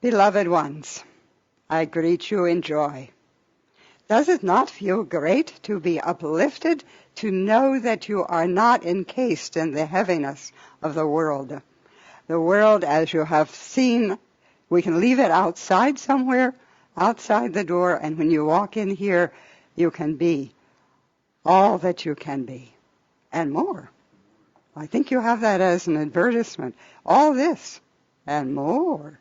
Beloved ones, I greet you in joy. Does it not feel great to be uplifted, to know that you are not encased in the heaviness of the world? The world, as you have seen, we can leave it outside somewhere, outside the door, and when you walk in here, you can be all that you can be, and more. I think you have that as an advertisement. All this and more.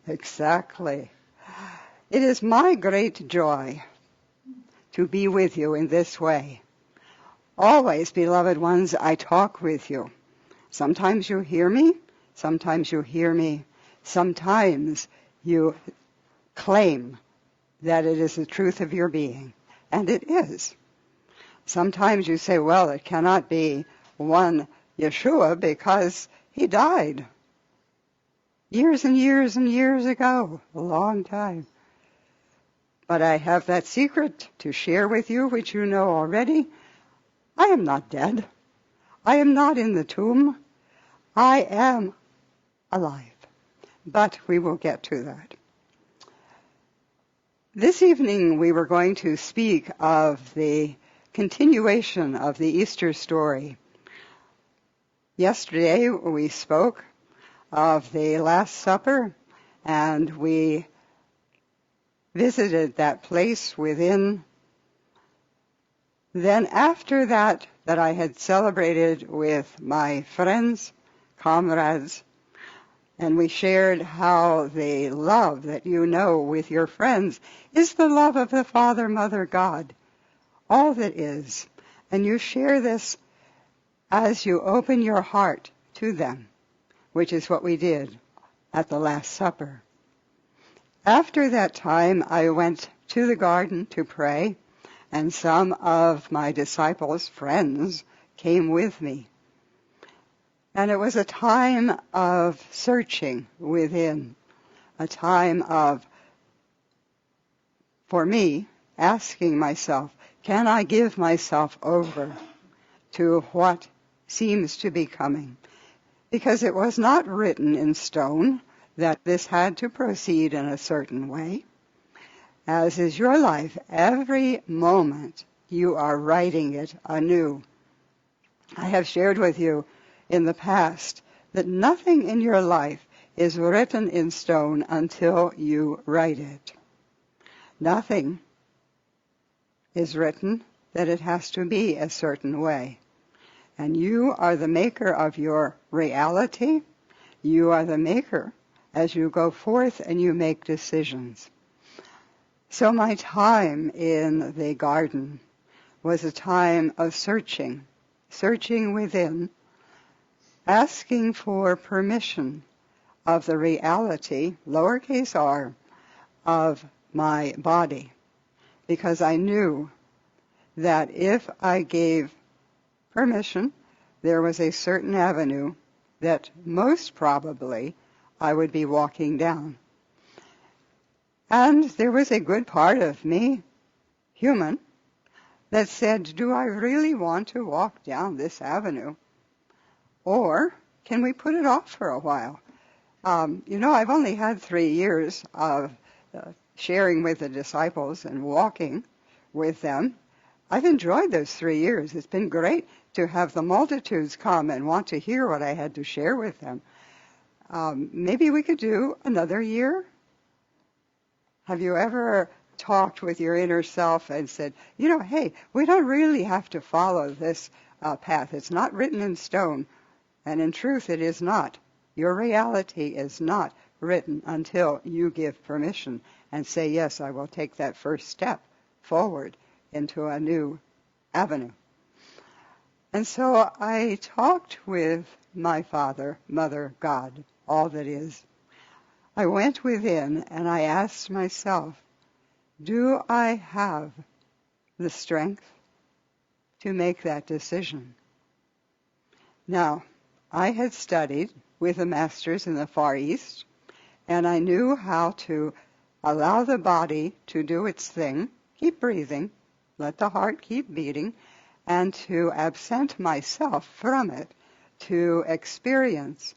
Exactly. It is my great joy to be with you in this way. Always, beloved ones, I talk with you. Sometimes you hear me, sometimes you hear me, sometimes you claim that it is the truth of your being, and it is. Sometimes you say, well, it cannot be one Jeshua because he died years and years and years ago, a long time. But I have that secret to share with you, which you know already. I am not dead. I am not in the tomb. I am alive. But we will get to that. This evening we were going to speak of the continuation of the Easter story. Yesterday we spoke of the Last Supper, and we visited that place within. Then after that I had celebrated with my friends, comrades, and we shared how the love that you know with your friends is the love of the Father, Mother, God, all that is. And you share this as you open your heart to them, which is what we did at the Last Supper. After that time, I went to the garden to pray, and some of my disciples' friends came with me. And it was a time of searching within, a time of, for me, asking myself, can I give myself over to what seems to be coming? Because it was not written in stone that this had to proceed in a certain way. As is your life, every moment you are writing it anew. I have shared with you in the past that nothing in your life is written in stone until you write it. Nothing is written that it has to be a certain way. And you are the maker of your reality. You are the maker as you go forth and you make decisions. So my time in the garden was a time of searching within, asking for permission of the reality, lowercase r, of my body. Because I knew that if I gave permission, there was a certain avenue that most probably I would be walking down. And there was a good part of me, human, that said, do I really want to walk down this avenue? Or can we put it off for a while? I've only had 3 years of sharing with the disciples and walking with them. I've enjoyed those 3 years. It's been great to have the multitudes come and want to hear what I had to share with them. Maybe we could do another year. Have you ever talked with your inner self and said, hey, we don't really have to follow this path. It's not written in stone. And in truth, it is not. Your reality is not written until you give permission and say, yes, I will take that first step forward into a new avenue. And so I talked with my Father, Mother, God, all that is. I went within and I asked myself, do I have the strength to make that decision? Now, I had studied with the masters in the Far East, and I knew how to allow the body to do its thing, keep breathing, let the heart keep beating, and to absent myself from it, to experience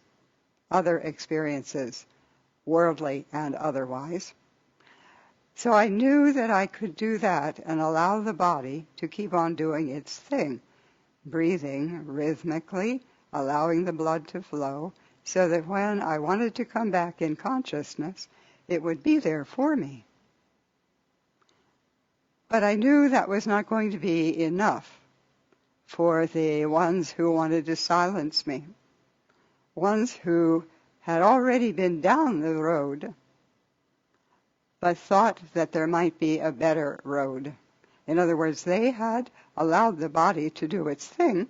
other experiences worldly and otherwise. So I knew that I could do that and allow the body to keep on doing its thing, breathing rhythmically, allowing the blood to flow, so that when I wanted to come back in consciousness, it would be there for me. But I knew that was not going to be enough for the ones who wanted to silence me, ones who had already been down the road, but thought that there might be a better road. In other words, they had allowed the body to do its thing,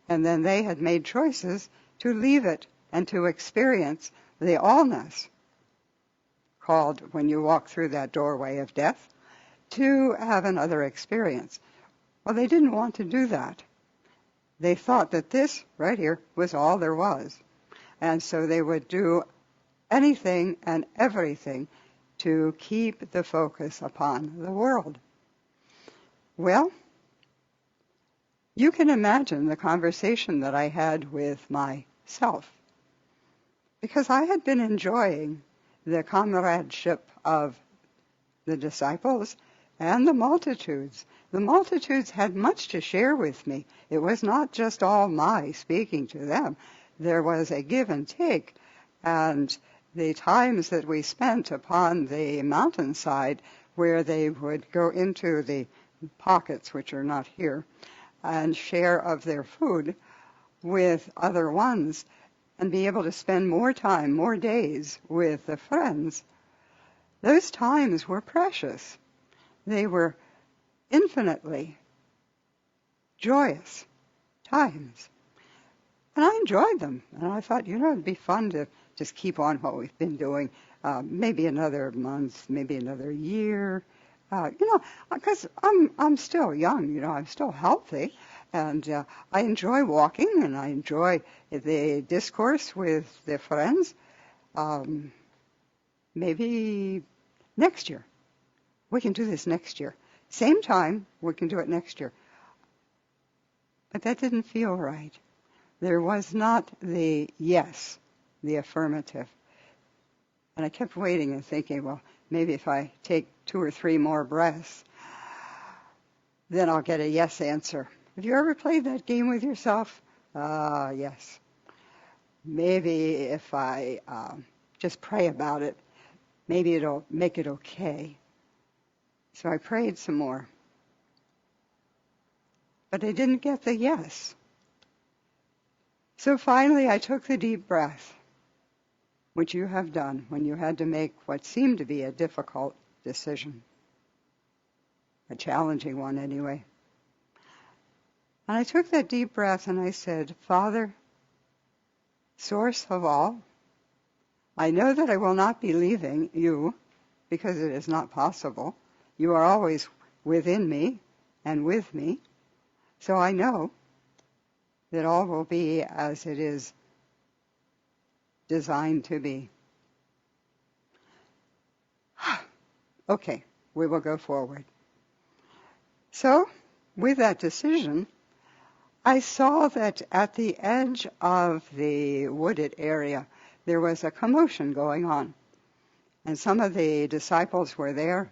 and then they had made choices to leave it and to experience the allness, called, when you walk through that doorway of death, to have another experience. Well, they didn't want to do that. They thought that this right here was all there was. And so they would do anything and everything to keep the focus upon the world. Well, you can imagine the conversation that I had with myself, because I had been enjoying the comradeship of the disciples and the multitudes. The multitudes had much to share with me. It was not just all my speaking to them. There was a give and take, and the times that we spent upon the mountainside, where they would go into the pockets, which are not here, and share of their food with other ones, and be able to spend more time, more days with the friends, those times were precious. They were infinitely joyous times. And I enjoyed them. And I thought, it'd be fun to just keep on what we've been doing, maybe another month, maybe another year, because I'm still young, I'm still healthy. And I enjoy walking, and I enjoy the discourse with the friends. Maybe next year. We can do this next year. Same time, we can do it next year. But that didn't feel right. There was not the yes, the affirmative. And I kept waiting and thinking, well, maybe if I take 2 or 3 more breaths, then I'll get a yes answer. Have you ever played that game with yourself? Yes. Maybe if I just pray about it, maybe it'll make it okay. So I prayed some more. But I didn't get the yes. So finally I took the deep breath, which you have done when you had to make what seemed to be a difficult decision. A challenging one anyway. And I took that deep breath and I said, Father, source of all, I know that I will not be leaving you, because it is not possible. You are always within me and with me. So I know that all will be as it is designed to be. Okay, we will go forward. So, with that decision, I saw that at the edge of the wooded area, there was a commotion going on. And some of the disciples were there,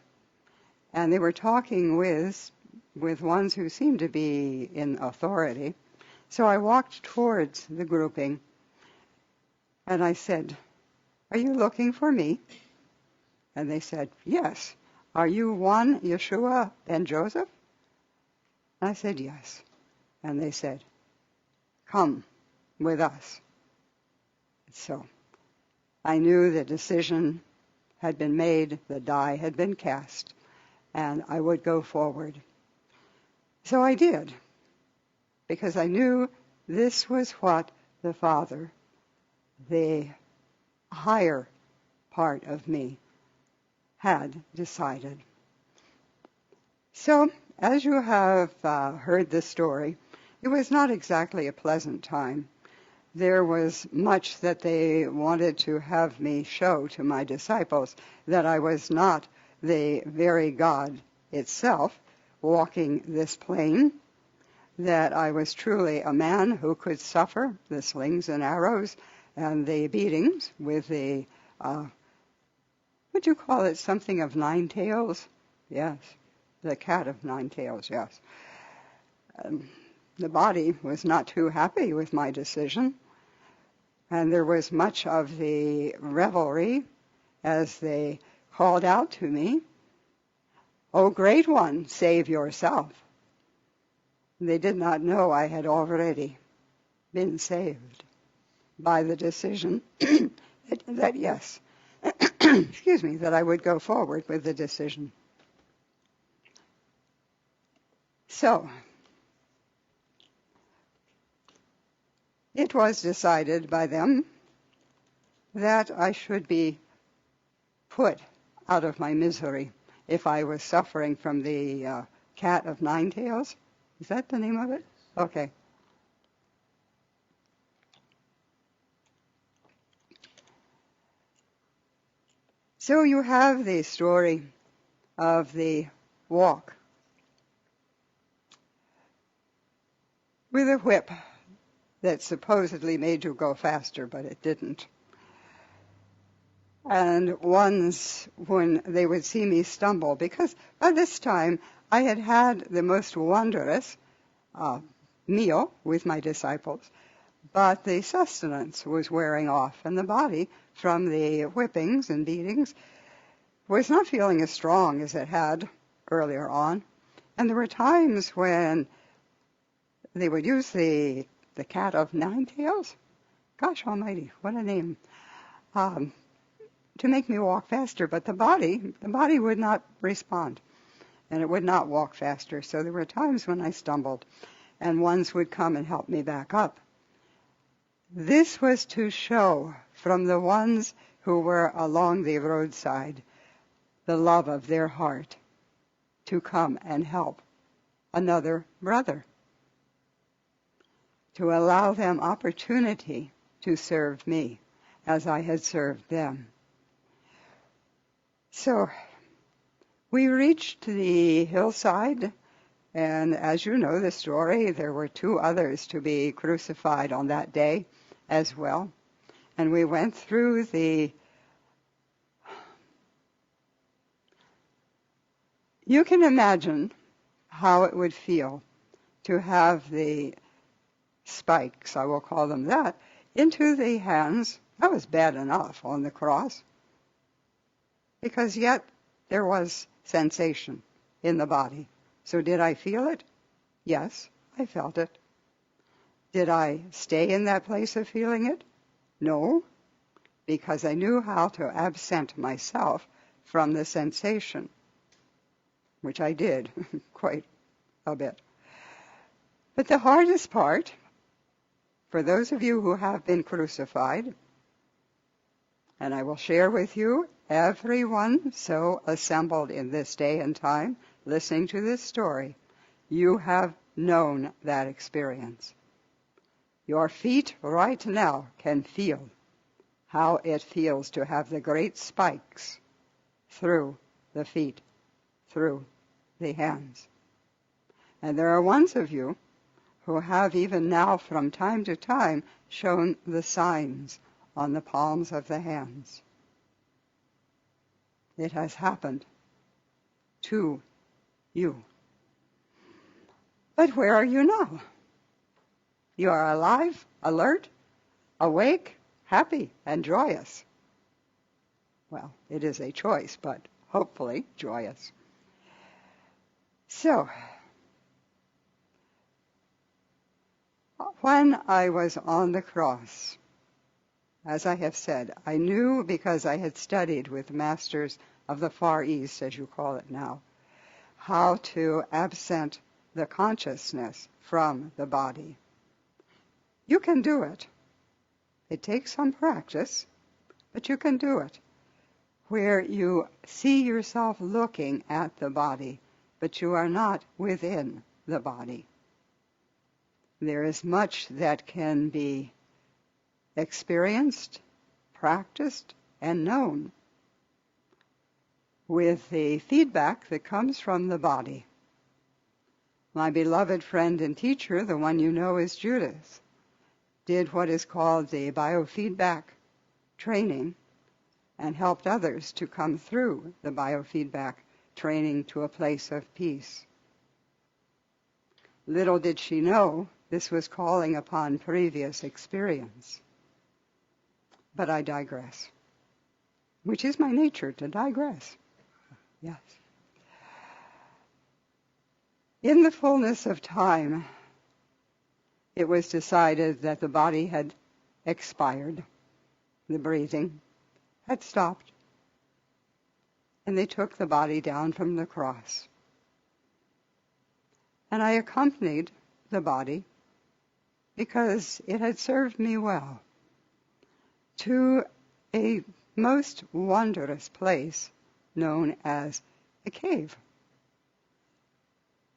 and they were talking with ones who seemed to be in authority. So I walked towards the grouping, and I said, are you looking for me? And they said, yes. Are you one Jeshua and Joseph? And I said, yes. And they said, come with us. So I knew the decision had been made, the die had been cast, and I would go forward. So I did, because I knew this was what the Father, the higher part of me, had decided. So, as you have heard this story, it was not exactly a pleasant time. There was much that they wanted to have me show to my disciples, that I was not the very God itself walking this plane, that I was truly a man who could suffer the slings and arrows and the beatings with the would you call it something of 9 tails? Yes, the cat of 9 tails, yes. The body was not too happy with my decision, and there was much of the revelry as they called out to me, "O great one, save yourself." They did not know I had already been saved by the decision that yes, excuse me, that I would go forward with the decision. So, it was decided by them that I should be put out of my misery if I was suffering from the cat of 9 tails. Is that the name of it? Okay. So you have the story of the walk with a whip that supposedly made you go faster, but it didn't. And once when they would see me stumble, because by this time I had had the most wondrous meal with my disciples, but the sustenance was wearing off, and the body, from the whippings and beatings, was not feeling as strong as it had earlier on. And there were times when they would use the cat of 9 tails, gosh almighty, what a name, to make me walk faster, but the body would not respond, and it would not walk faster. So there were times when I stumbled, and ones would come and help me back up. This was to show from the ones who were along the roadside the love of their heart to come and help another brother, to allow them opportunity to serve me as I had served them. So we reached the hillside, and as you know the story, there were 2 others to be crucified on that day as well. And we went through you can imagine how it would feel to have the spikes, I will call them that, into the hands. That was bad enough on the cross, because yet there was sensation in the body. So did I feel it? Yes, I felt it. Did I stay in that place of feeling it? No, because I knew how to absent myself from the sensation, which I did quite a bit. But the hardest part, for those of you who have been crucified, and I will share with you, everyone so assembled in this day and time, listening to this story, you have known that experience. Your feet right now can feel how it feels to have the great spikes through the feet, through the hands. And there are ones of you who have even now from time to time shown the signs on the palms of the hands. It has happened to you. But where are you now? You are alive, alert, awake, happy, and joyous. Well, it is a choice, but hopefully joyous. So, when I was on the cross, as I have said, I knew, because I had studied with masters of the Far East, as you call it now, how to absent the consciousness from the body. You can do it. It takes some practice, but you can do it, where you see yourself looking at the body, but you are not within the body. There is much that can be experienced, practiced, and known with the feedback that comes from the body. My beloved friend and teacher, the one you know as Judith, did what is called the biofeedback training and helped others to come through the biofeedback training to a place of peace. Little did she know this was calling upon previous experience. But I digress, which is my nature, to digress. Yes. In the fullness of time, it was decided that the body had expired. The breathing had stopped. And they took the body down from the cross. And I accompanied the body because it had served me well to a most wondrous place known as a cave.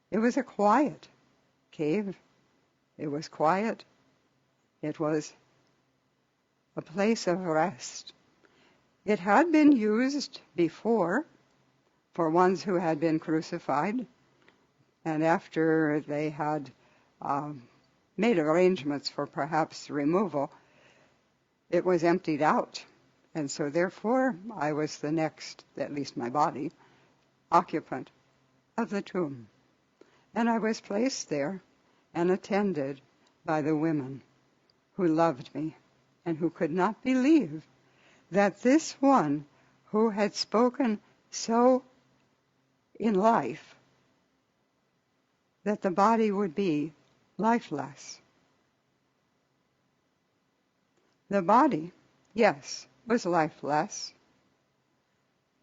It was a quiet cave. It was quiet. It was a place of rest. It had been used before for ones who had been crucified, and after they had made arrangements for perhaps removal, it was emptied out. And so therefore I was the next, at least my body, occupant of the tomb. And I was placed there and attended by the women who loved me and who could not believe that this one who had spoken so in life, that the body would be lifeless. The body, yes, was lifeless,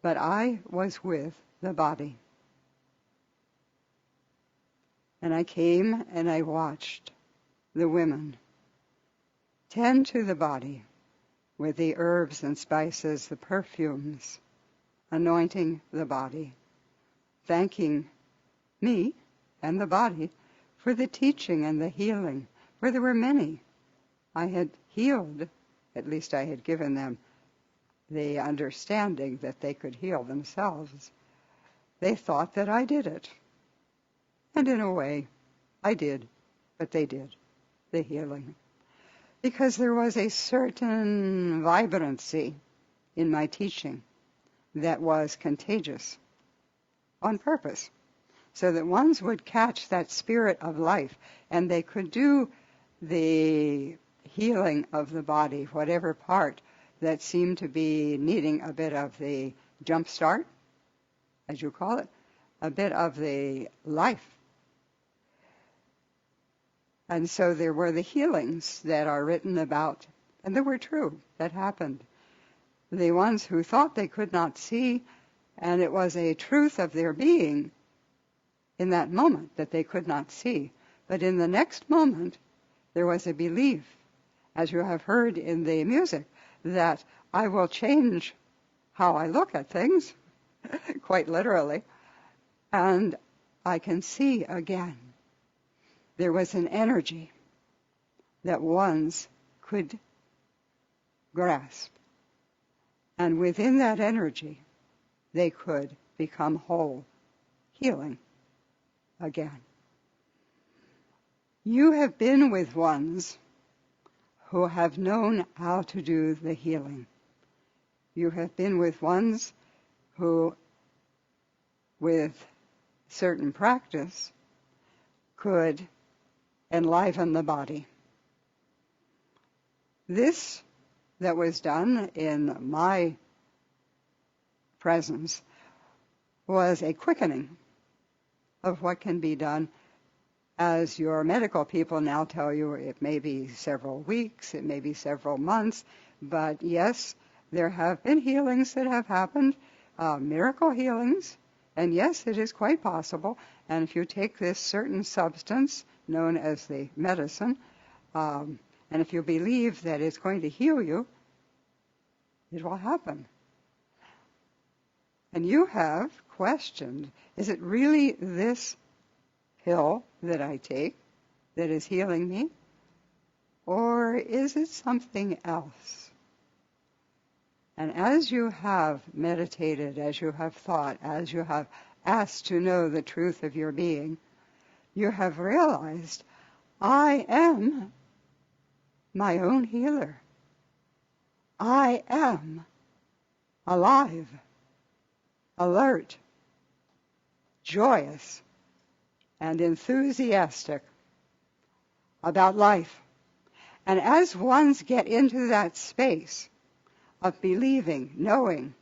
but I was with the body. And I came and I watched the women tend to the body with the herbs and spices, the perfumes, anointing the body, thanking me and the body for the teaching and the healing, for there were many I had healed. At least I had given them the understanding that they could heal themselves. They thought that I did it. And in a way, I did, but they did, the healing. Because there was a certain vibrancy in my teaching that was contagious on purpose, so that ones would catch that spirit of life and they could do the healing of the body, whatever part that seemed to be needing a bit of the jump start, as you call it, a bit of the life. And so there were the healings that are written about, and they were true, that happened. The ones who thought they could not see, and it was a truth of their being in that moment that they could not see. But in the next moment, there was a belief, as you have heard in the music, that I will change how I look at things, quite literally, and I can see again. There was an energy that ones could grasp. And within that energy, they could become whole, healing again. You have been with ones who have known how to do the healing. You have been with ones who, with certain practice, could enliven the body. This that was done in my presence was a quickening of what can be done. As your medical people now tell you, it may be several weeks, it may be several months, but yes, there have been healings that have happened, miracle healings, and yes, it is quite possible. And if you take this certain substance known as the medicine, and if you believe that it's going to heal you, it will happen. And you have questioned, is it really this pill that I take that is healing me? Or is it something else? And as you have meditated, as you have thought, as you have asked to know the truth of your being, you have realized, I am my own healer. I am alive, alert, joyous, and enthusiastic about life. And as ones get into that space of believing, knowing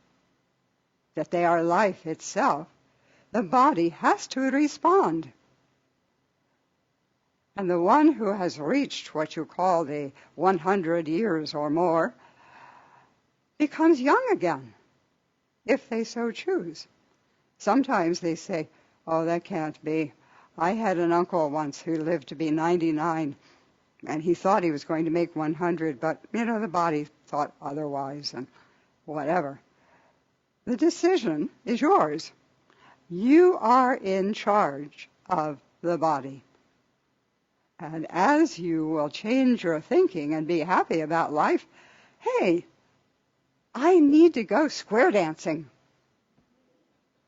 that they are life itself, the body has to respond. And the one who has reached what you call the 100 years or more becomes young again, if they so choose. Sometimes they say, oh, that can't be. I had an uncle once who lived to be 99, and he thought he was going to make 100, but, the body thought otherwise, and whatever. The decision is yours. You are in charge of the body. And as you will change your thinking and be happy about life, hey, I need to go square dancing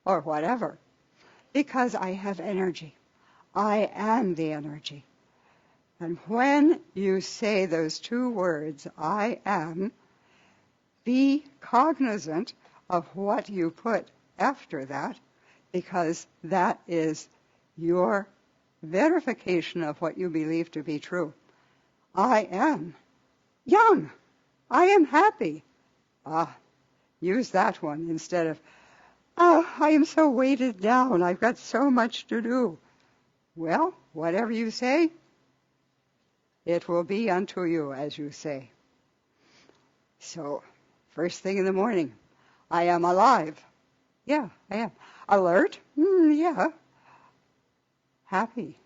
or whatever, because I have energy. I am the energy. And when you say those two words, I am, be cognizant of what you put after that, because that is your verification of what you believe to be true. I am young. I am happy. Use that one instead of, I am so weighted down. I've got so much to do. Well, whatever you say, it will be unto you as you say. So, first thing in the morning, I am alive. Yeah, I am. Alert? Yeah. Happy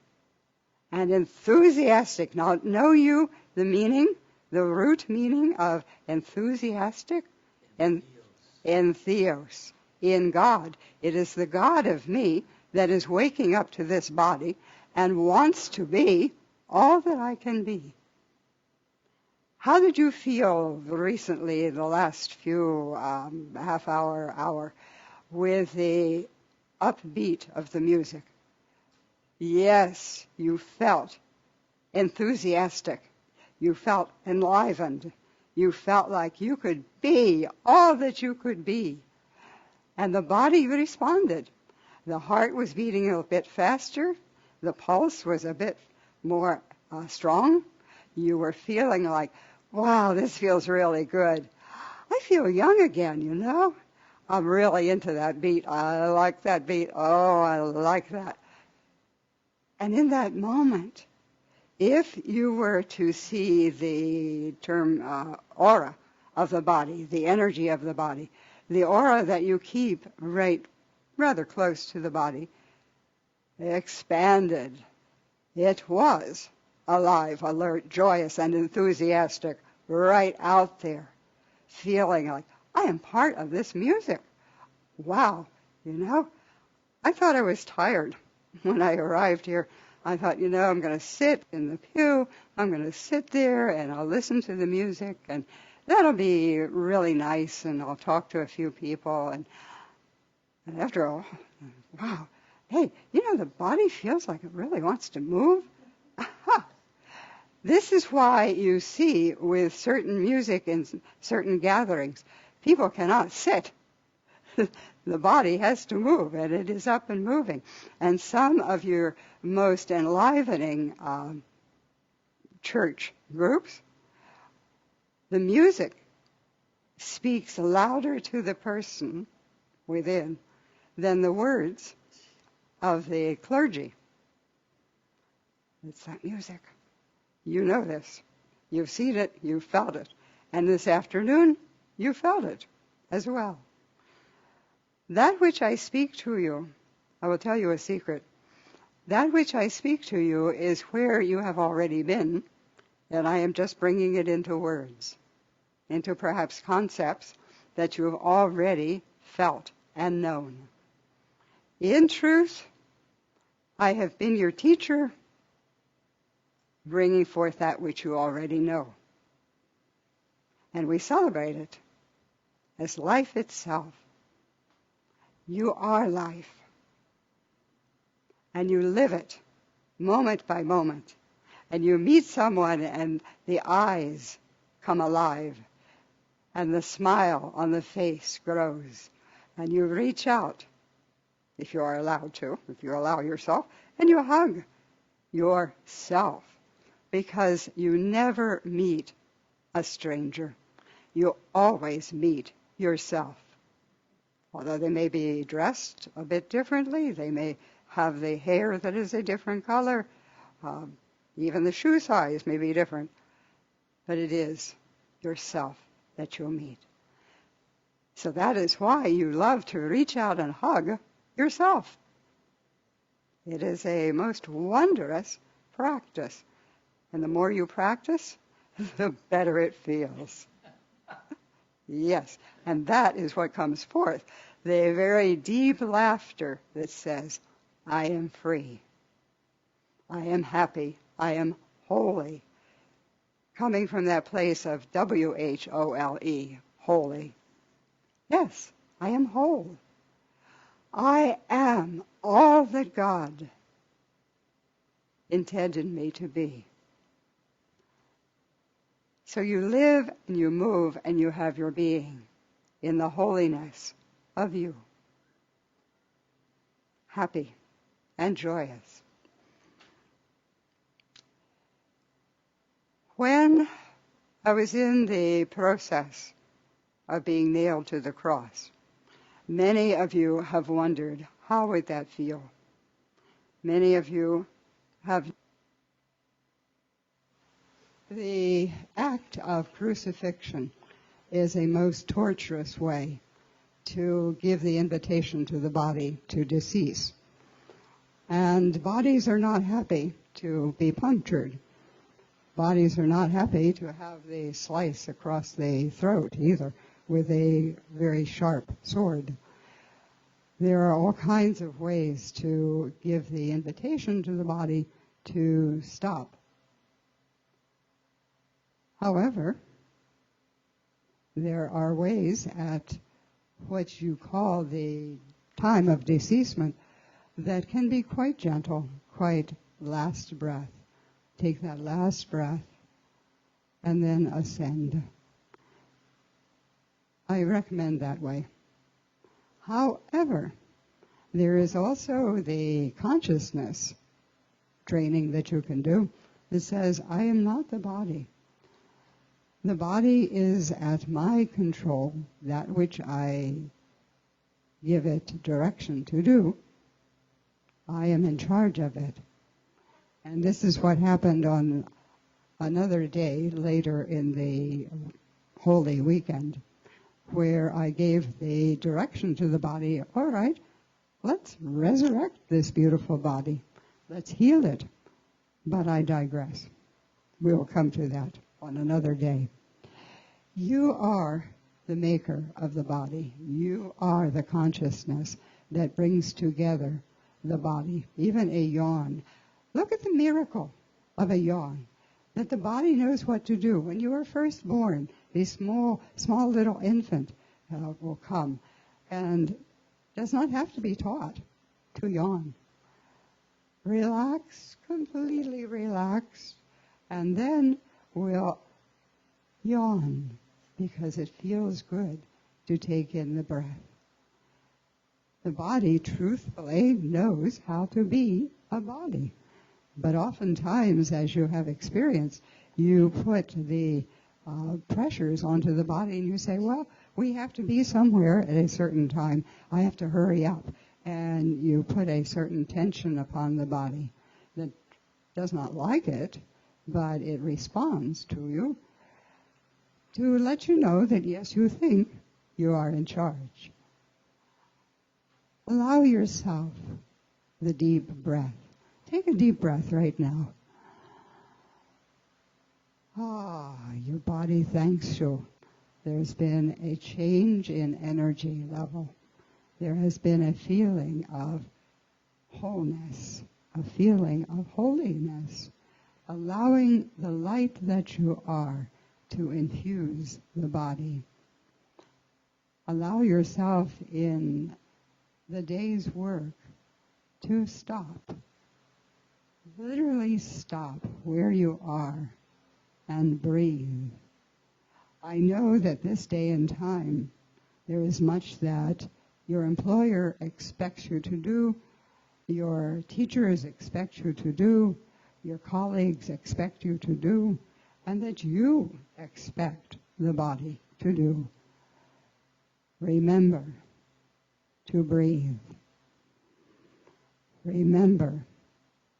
and enthusiastic. Now, know you the meaning, the root meaning of enthusiastic? In theos, in God. It is the God of me that is waking up to this body and wants to be all that I can be. How did you feel recently, the last few half hour, with the upbeat of the music? Yes, you felt enthusiastic. You felt enlivened. You felt like you could be all that you could be. And the body responded. The heart was beating a bit faster. The pulse was a bit more strong. You were feeling like, wow, this feels really good. I feel young again, I'm really into that beat. I like that beat. Oh, I like that. And in that moment, if you were to see the term aura of the body, the energy of the body, the aura that you keep right rather close to the body, expanded. It was alive, alert, joyous, and enthusiastic, right out there, feeling like, I am part of this music. Wow, I thought I was tired when I arrived here. I thought, I'm going to sit in the pew, I'm going to sit there and I'll listen to the music, and that'll be really nice, and I'll talk to a few people, and after all, wow, hey, the body feels like it really wants to move. Aha. This is why you see with certain music in certain gatherings, people cannot sit. The body has to move, and it is up and moving. And some of your most enlivening church groups, the music speaks louder to the person within than the words of the clergy. It's that music. You know this. You've seen it. You've felt it. And this afternoon, you felt it as well. That which I speak to you, I will tell you a secret. That which I speak to you is where you have already been, and I am just bringing it into words, into perhaps concepts that you have already felt and known. In truth, I have been your teacher, bringing forth that which you already know. And we celebrate it as life itself. You are life. And you live it moment by moment. And you meet someone and the eyes come alive. and the smile on the face grows, and you reach out, if you are allowed to, if you allow yourself, and you hug yourself, because you never meet a stranger. You always meet yourself. Although they may be dressed a bit differently, they may have the hair that is a different color, even the shoe size may be different, but it is yourself that you'll meet. So that is why you love to reach out and hug yourself. It is a most wondrous practice. And the more you practice, the better it feels. Yes, and that is what comes forth. The very deep laughter that says, I am free. I am happy. I am holy. Coming from that place of W-H-O-L-E, holy. Yes, I am whole. I am all that God intended me to be. So you live and you move and you have your being in the holiness of you. Happy and joyous. When I was in the process of being nailed to the cross, many of you have wondered, how would that feel? Many of you have. The act of crucifixion is a most torturous way to give the invitation to the body to decease. And bodies are not happy to be punctured. Bodies are not happy to have the slice across the throat either with a very sharp sword. There are all kinds of ways to give the invitation to the body to stop. However, there are ways at what you call the time of deceasement that can be quite gentle, quite last breath. Take that last breath and then ascend. I recommend that way. However, there is also the consciousness training that you can do that says, I am not the body. The body is at my control, that which I give it direction to do. I am in charge of it. And this is what happened on another day later in the Holy Weekend, where I gave the direction to the body, all right, let's resurrect this beautiful body. Let's heal it. But I digress. We will come to that on another day. You are the maker of the body. You are the consciousness that brings together the body, even a yawn. Look at the miracle of a yawn, that the body knows what to do. When you are first born, the small little infant will come and does not have to be taught to yawn. Relax, completely relax, and then we'll yawn because it feels good to take in the breath. The body truthfully knows how to be a body. But oftentimes, as you have experienced, you put the pressures onto the body and you say, well, we have to be somewhere at a certain time. I have to hurry up. And you put a certain tension upon the body that does not like it, but it responds to you to let you know that, yes, you think you are in charge. Allow yourself the deep breath. Take a deep breath right now. Your body thanks you. There's been a change in energy level. There has been a feeling of wholeness, a feeling of holiness, allowing the light that you are to infuse the body. Allow yourself in the day's work to stop. Literally stop where you are and breathe. I know that this day and time, there is much that your employer expects you to do, your teachers expect you to do, your colleagues expect you to do, and that you expect the body to do. Remember to breathe. Remember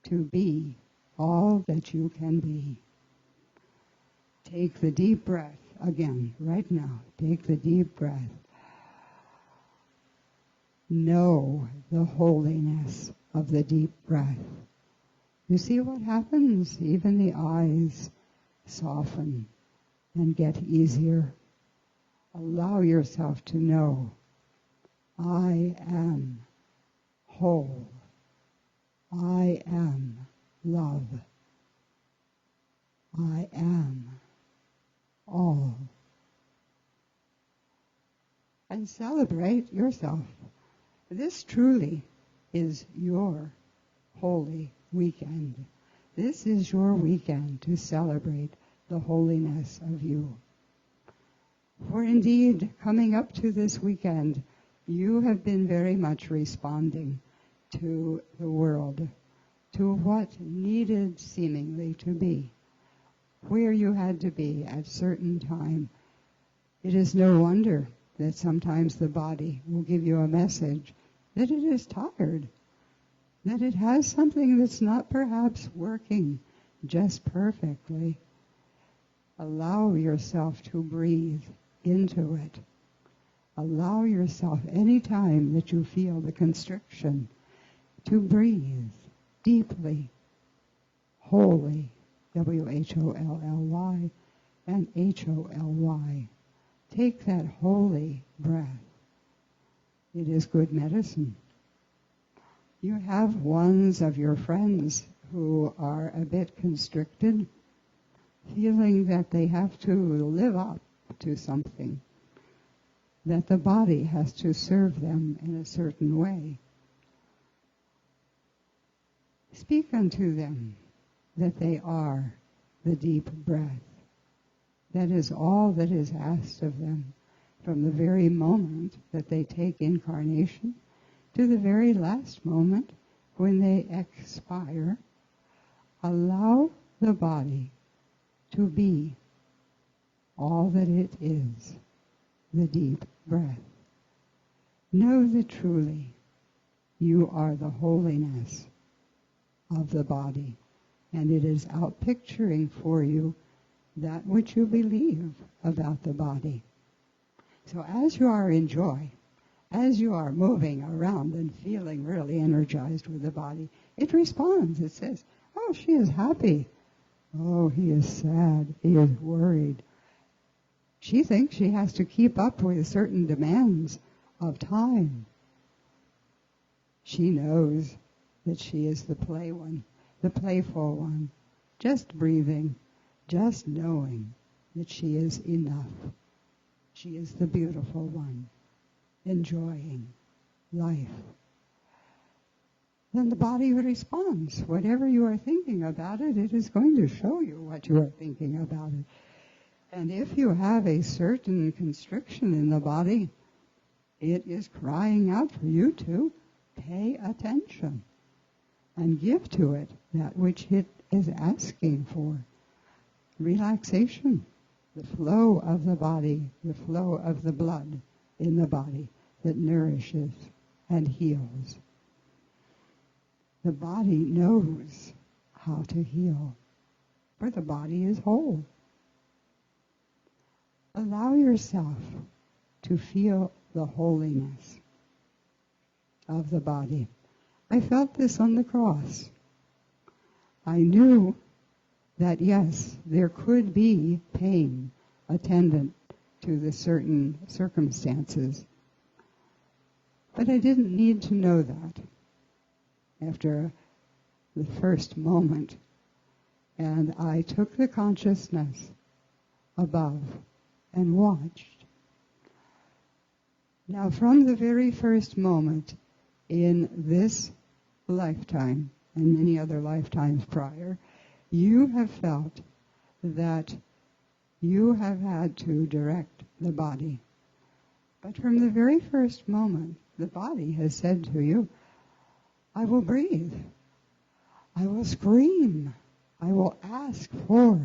to be all that you can be. Take the deep breath again, right now. Take the deep breath. Know the holiness of the deep breath. You see what happens? Even the eyes soften and get easier. Allow yourself to know, I am whole. I am love. I am all. And celebrate yourself. This truly is your holy weekend. This is your weekend to celebrate the holiness of you. For indeed, coming up to this weekend, you have been very much responding to the world, to what needed seemingly to be, where you had to be at a certain time. It is no wonder that sometimes the body will give you a message that it is tired, that it has something that's not perhaps working just perfectly. Allow yourself to breathe into it. Allow yourself, any time that you feel the constriction, to breathe deeply, wholly, W-H-O-L-L-Y and H-O-L-Y. Take that holy breath. It is good medicine. You have ones of your friends who are a bit constricted, feeling that they have to live up to something, that the body has to serve them in a certain way. Speak unto them that they are the deep breath. That is all that is asked of them from the very moment that they take incarnation to the very last moment when they expire. Allow the body to be all that it is, the deep breath. Know that truly you are the holiness of the body, and it is outpicturing for you that which you believe about the body. So as you are in joy, as you are moving around and feeling really energized with the body, it responds. It says, oh, she is happy. Oh, he is sad. He is worried. She thinks she has to keep up with certain demands of time. She knows that she is the play one, the playful one, just breathing, just knowing that she is enough. She is the beautiful one, enjoying life. Then the body responds. Whatever you are thinking about it, it is going to show you what you are thinking about it. And if you have a certain constriction in the body, it is crying out for you to pay attention and give to it that which it is asking for. Relaxation, the flow of the body, the flow of the blood in the body that nourishes and heals. The body knows how to heal, for the body is whole. Allow yourself to feel the holiness of the body. I felt this on the cross. I knew that, yes, there could be pain attendant to the certain circumstances, but I didn't need to know that after the first moment. And I took the consciousness above and watched. Now, from the very first moment in this lifetime and many other lifetimes prior, you have felt that You have had to direct the body. But from the very first moment, the body has said to you, I will breathe. I will scream. I will ask for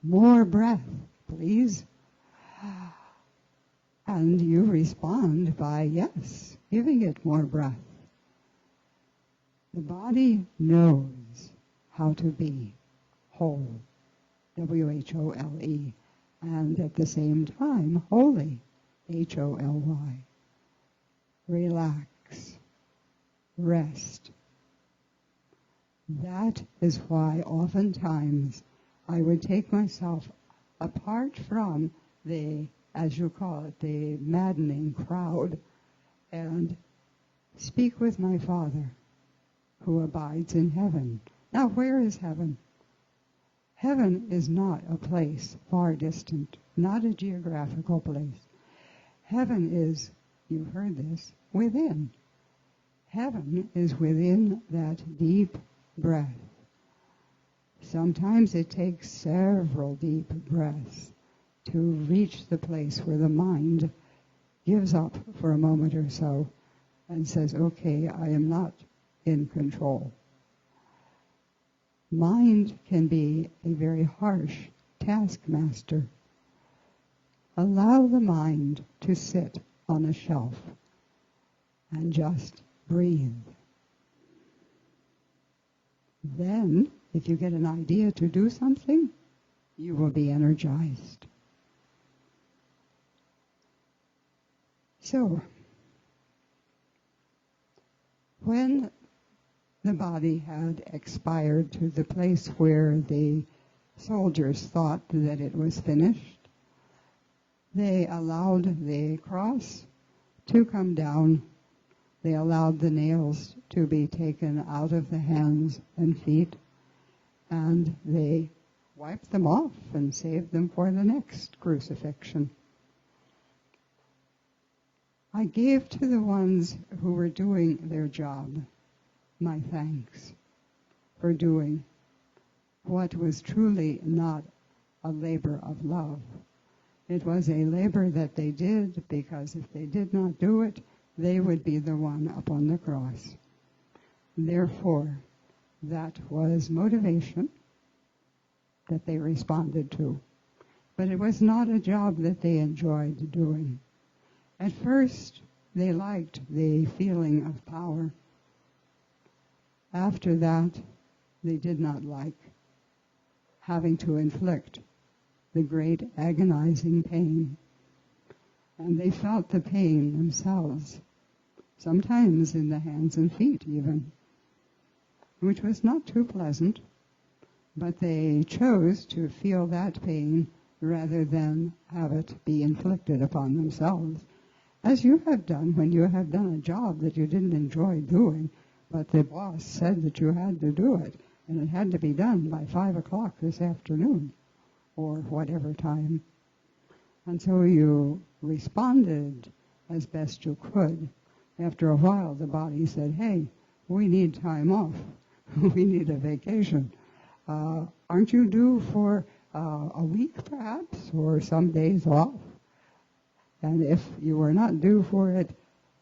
more breath, please. And you respond by, yes, giving it more breath. The body knows how to be whole, W-H-O-L-E, and at the same time, holy, H-O-L-Y. Relax. Rest. That is why oftentimes I would take myself apart from the, as you call it, the maddening crowd, and speak with my Father, who abides in heaven. Now, where is heaven? Heaven is not a place far distant, not a geographical place. Heaven is, you've heard this, within. Heaven is within that deep breath. Sometimes it takes several deep breaths to reach the place where the mind gives up for a moment or so and says, okay, I am not in control. Mind can be a very harsh taskmaster. Allow the mind to sit on a shelf and just breathe. Then, if you get an idea to do something, you will be energized. So, when the body had expired to the place where the soldiers thought that it was finished, they allowed the cross to come down. They allowed the nails to be taken out of the hands and feet, and they wiped them off and saved them for the next crucifixion. I gave to the ones who were doing their job my thanks for doing what was truly not a labor of love. It was a labor that they did because if they did not do it, they would be the one upon the cross. Therefore, that was motivation that they responded to. But it was not a job that they enjoyed doing. At first, they liked the feeling of power. After that, they did not like having to inflict the great agonizing pain. And they felt the pain themselves, sometimes in the hands and feet even, which was not too pleasant, but they chose to feel that pain rather than have it be inflicted upon themselves, as you have done when you have done a job that you didn't enjoy doing, but the boss said that you had to do it, and it had to be done by 5 o'clock this afternoon, or whatever time. And so you responded as best you could. After a while, the body said, hey, we need time off. We need a vacation. Aren't you due for a week, perhaps, or some days off? And if you were not due for it,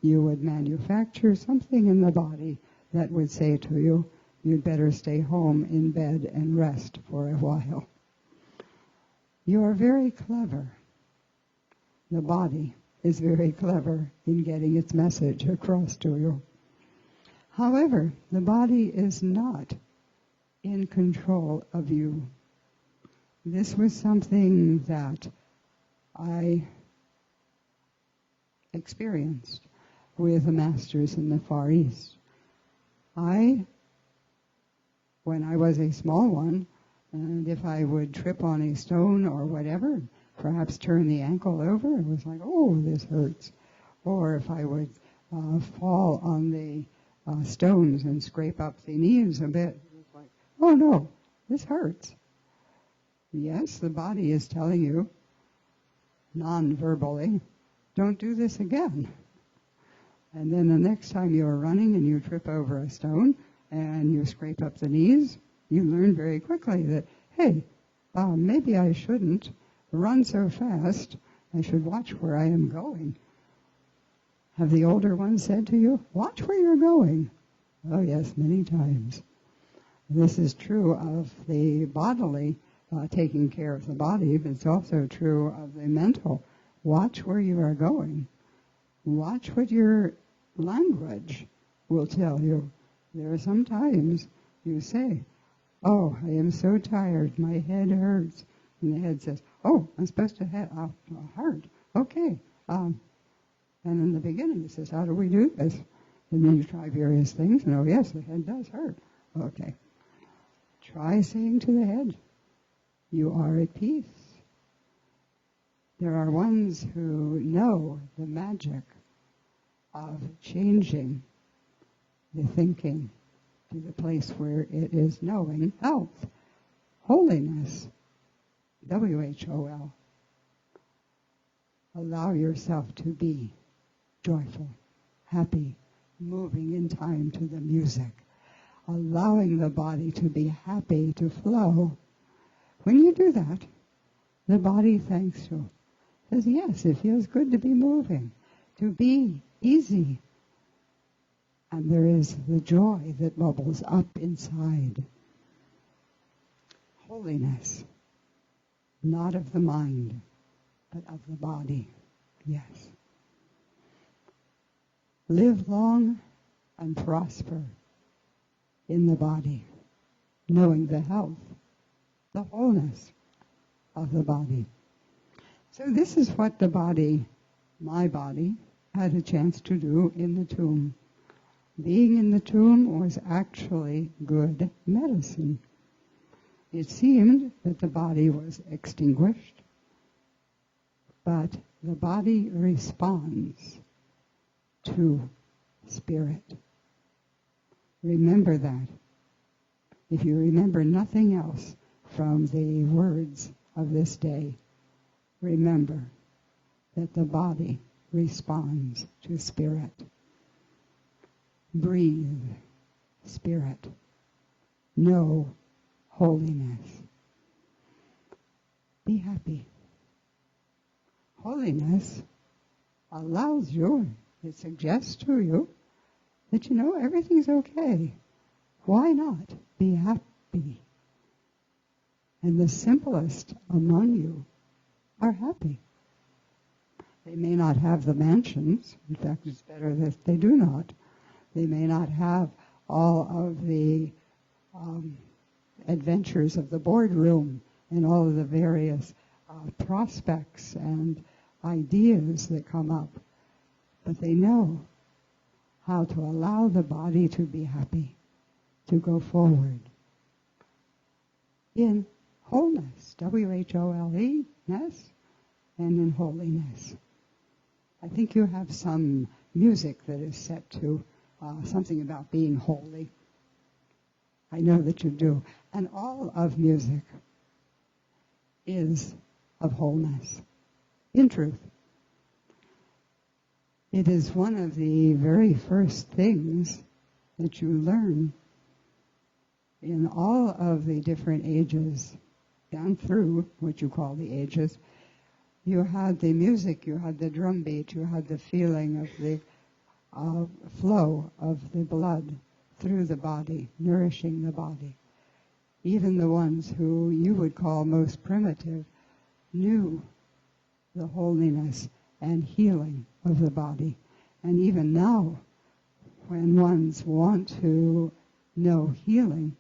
you would manufacture something in the body that would say to you, you'd better stay home in bed and rest for a while. You are very clever. The body is very clever in getting its message across to you. However, the body is not in control of you. This was something that I experienced with the masters in the Far East. When I was a small one, and if I would trip on a stone or whatever, perhaps turn the ankle over, it was like, oh, this hurts. Or if I would fall on the stones and scrape up the knees a bit, it was like, oh no, this hurts. Yes, the body is telling you, non-verbally, don't do this again. And then the next time you're running and you trip over a stone and you scrape up the knees, you learn very quickly that, hey, maybe I shouldn't run so fast, I should watch where I am going. Have the older ones said to you, watch where you're going? Oh yes, many times. This is true of the bodily, taking care of the body, but it's also true of the mental. Watch where you are going. Watch what your language will tell you. There are some times you say, oh, I am so tired, my head hurts. And the head says, oh, I'm supposed to have a heart. Okay. And in the beginning it says, how do we do this? And then you try various things, and oh yes, the head does hurt. Okay. Try saying to the head, you are at peace. There are ones who know the magic of changing the thinking to the place where it is knowing health, holiness, WHOL. Allow yourself to be joyful, happy, moving in time to the music, allowing the body to be happy, to flow. When you do that, the body thanks you. Says, yes, it feels good to be moving, to be easy. And there is the joy that bubbles up inside. Holiness, not of the mind, but of the body. Yes. Live long and prosper in the body, knowing the health, the wholeness of the body. So this is what the body, my body, had a chance to do in the tomb. Being in the tomb was actually good medicine. It seemed that the body was extinguished, but the body responds to spirit. Remember that. If you remember nothing else from the words of this day, remember that the body responds to spirit. Breathe spirit. Know holiness. Be happy. Holiness allows you, it suggests to you that you know everything's okay. Why not be happy? And the simplest among you are happy. They may not have the mansions. In fact, it's better that they do not. They may not have all of the adventures of the boardroom and all of the various prospects and ideas that come up. But they know how to allow the body to be happy, to go forward in wholeness, W-H-O-L-E-ness, and in holiness. I think you have some music that is set to something about being holy. I know that you do. And all of music is of wholeness, in truth. It is one of the very first things that you learn in all of the different ages, down through what you call the ages. You had the music, you had the drum beat, you had the feeling of the flow of the blood through the body, nourishing the body. Even the ones who you would call most primitive knew the holiness and healing of the body. And even now, when ones want to know healing,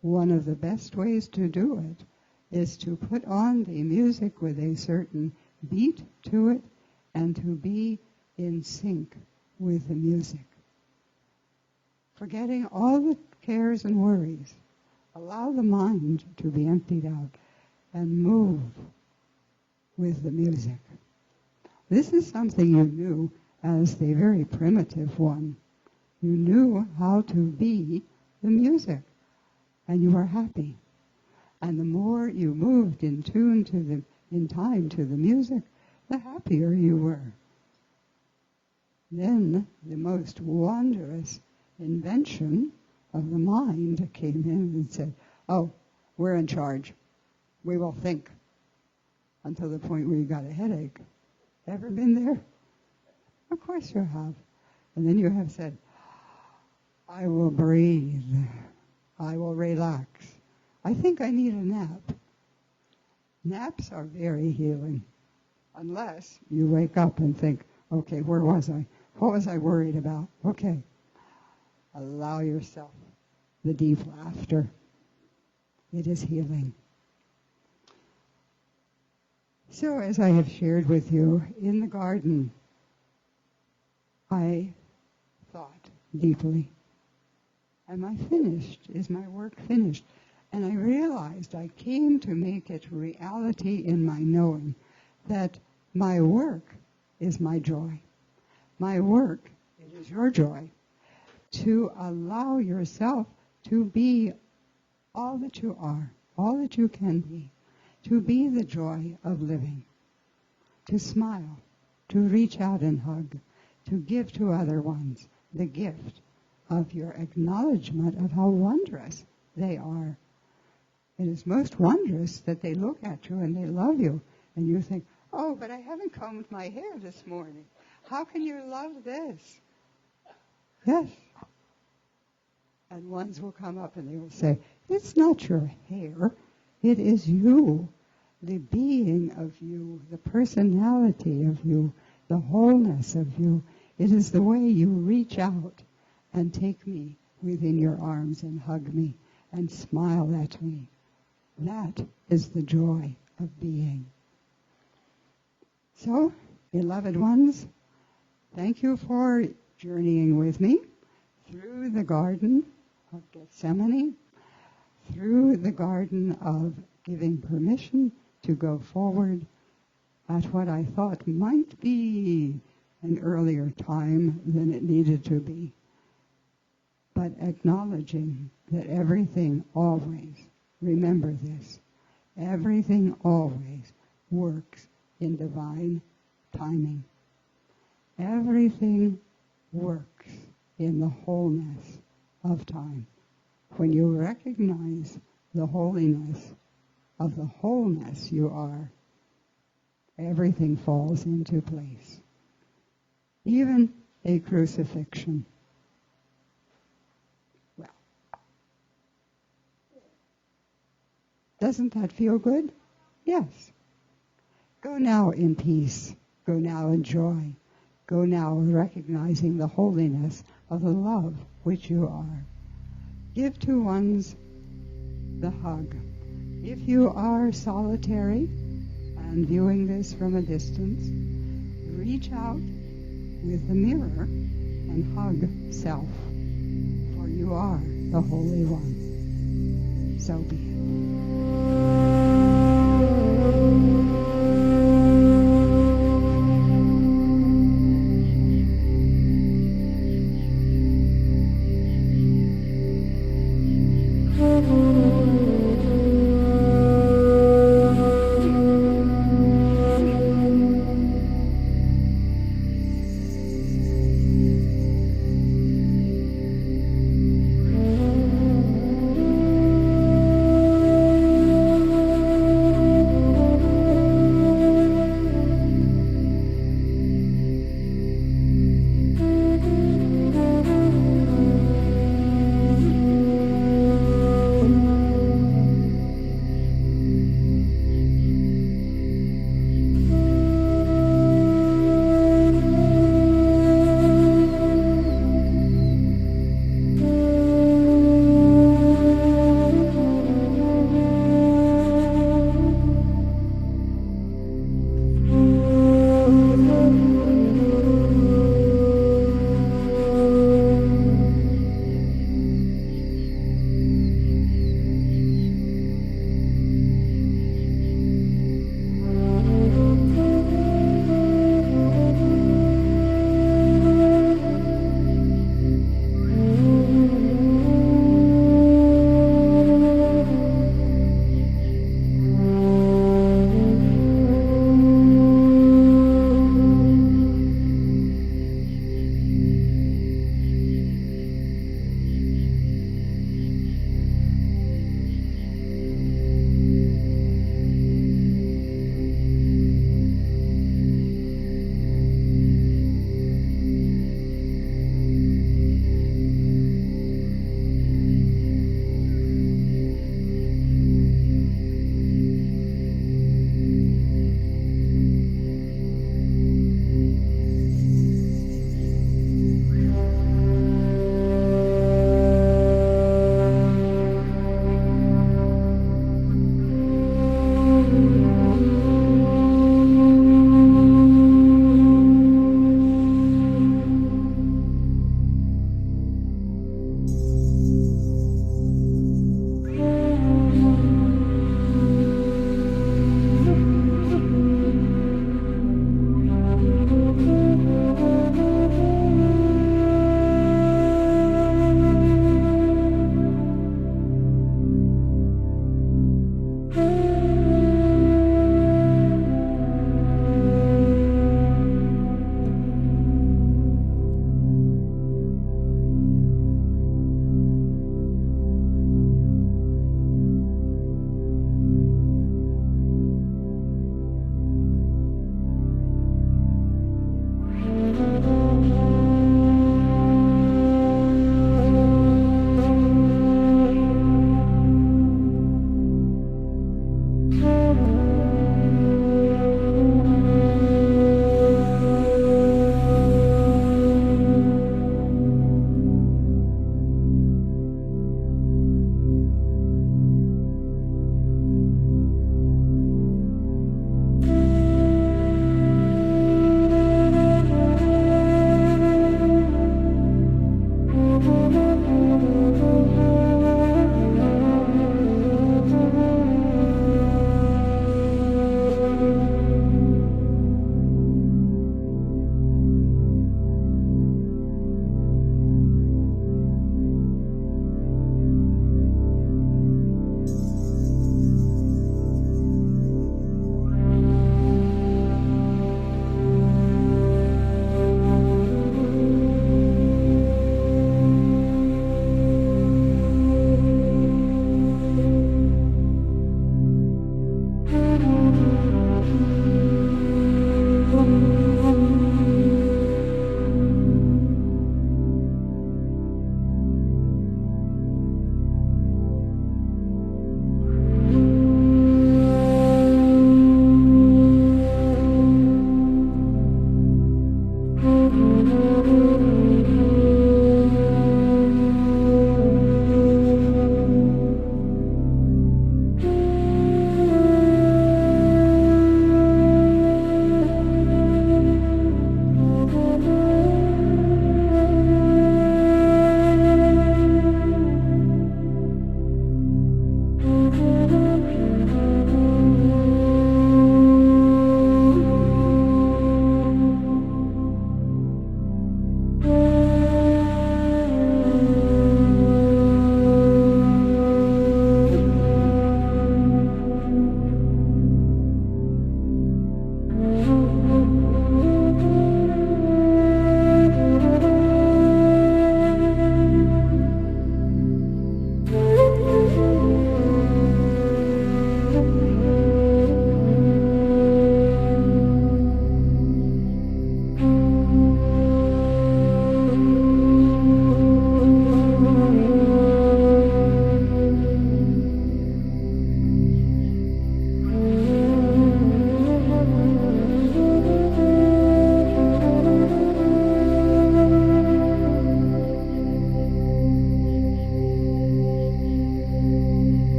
one of the best ways to do it is to put on the music with a certain beat to it and to be in sync with the music. Forgetting all the cares and worries, allow the mind to be emptied out and move with the music. This is something you knew as the very primitive one. You knew how to be the music, and you were happy. And the more you moved in tune to in time to the music, the happier you were. Then the most wondrous invention of the mind came in and said, oh, we're in charge. We will think. until the point where you got a headache. Ever been there? Of course you have. And then you have said, I will breathe. I will relax. I think I need a nap. Naps are very healing. Unless you wake up and think, okay, where was I? What was I worried about? Okay. Allow yourself the deep laughter. It is healing. So as I have shared with you, in the garden, I thought deeply, am I finished? Is my work finished? And I realized I came to make it reality in my knowing that my work is my joy. My work, it is your joy. To allow yourself to be all that you are, all that you can be, to be the joy of living, to smile, to reach out and hug, to give to other ones the gift of your acknowledgement of how wondrous they are. It is most wondrous that they look at you and they love you, and you think, oh, but I haven't combed my hair this morning. How can you love this? Yes. And ones will come up and they will say, it's not your hair, it is you, the being of you, the personality of you, the wholeness of you. It is the way you reach out and take me within your arms and hug me and smile at me. That is the joy of being. So, beloved ones, thank you for journeying with me through the garden of Gethsemane, through the garden of giving permission to go forward at what I thought might be an earlier time than it needed to be, but acknowledging that everything always, remember this, everything always works in divine timing. Everything works in the wholeness of time. When you recognize the holiness of the wholeness you are, everything falls into place. Even a crucifixion. Well, doesn't that feel good? Yes. Go now in peace. Go now in joy. Go now recognizing the holiness of the love which you are. Give to ones the hug. If you are solitary and viewing this from a distance, reach out with the mirror and hug self, for you are the Holy One. So be it.